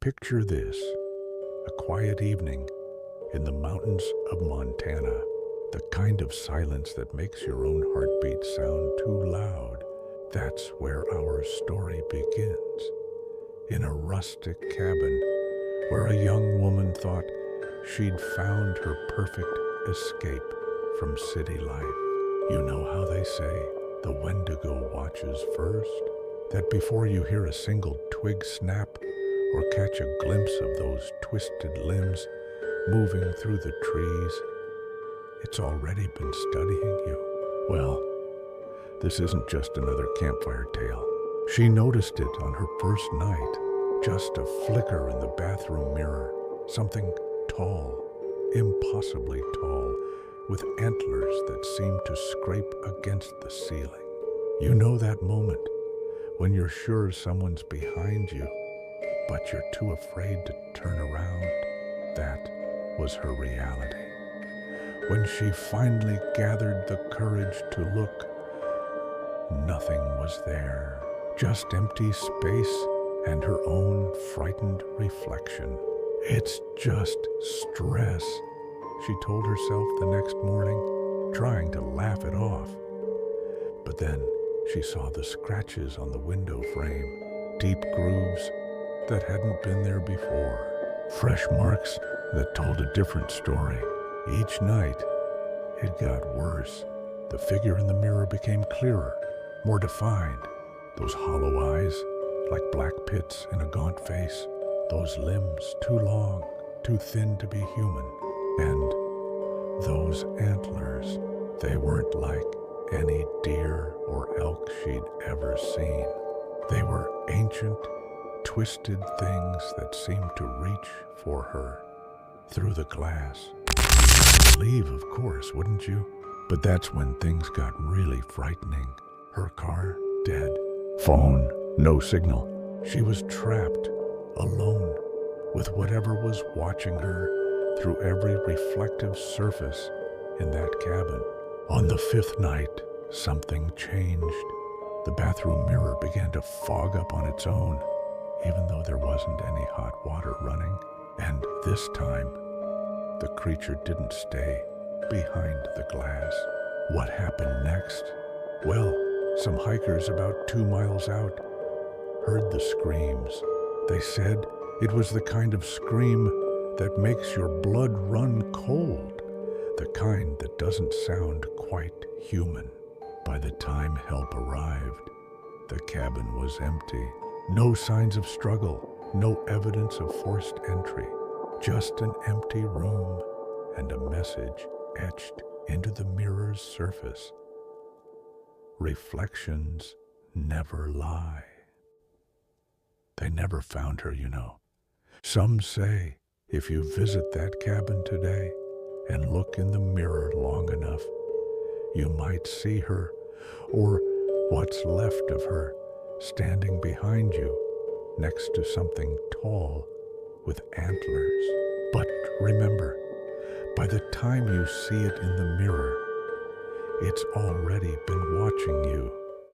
Picture this, a quiet evening in the mountains of Montana, the kind of silence that makes your own heartbeat sound too loud. That's where our story begins, in a rustic cabin where a young woman thought she'd found her perfect escape from city life. You know how they say the Wendigo watches first? That before you hear a single twig snap or catch a glimpse of those twisted limbs moving through the trees, it's already been studying you. Well, this isn't just another campfire tale. She noticed it on her first night, just a flicker in the bathroom mirror, something tall, impossibly tall, with antlers that seemed to scrape against the ceiling. You know that moment when you're sure someone's behind you, but you're too afraid to turn around? That was her reality. When she finally gathered the courage to look, nothing was there, just empty space and her own frightened reflection. It's just stress, she told herself the next morning, trying to laugh it off. But then she saw the scratches on the window frame, deep grooves that hadn't been there before, fresh marks that told a different story. Each night, it got worse. The figure in the mirror became clearer, more defined. Those hollow eyes, like black pits in a gaunt face. Those limbs too long, too thin to be human. And those antlers, they weren't like any deer or elk she'd ever seen. They were ancient, twisted things that seemed to reach for her through the glass. Leave, of course, wouldn't you? But that's when things got really frightening. Her car, dead. Phone, no signal. She was trapped, alone, with whatever was watching her through every reflective surface in that cabin. On the fifth night, something changed. The bathroom mirror began to fog up on its own, even though there wasn't any hot water running. And this time, the creature didn't stay behind the glass. What happened next? Well, some hikers about 2 miles out heard the screams. They said it was the kind of scream that makes your blood run cold, the kind that doesn't sound quite human. By the time help arrived, the cabin was empty. No signs of struggle, no evidence of forced entry. Just an empty room and a message etched into the mirror's surface. Reflections never lie. They never found her, you know. Some say if you visit that cabin today and look in the mirror long enough, you might see her, or what's left of her, standing behind you next to something tall with antlers. But remember, by the time you see it in the mirror, it's already been watching you.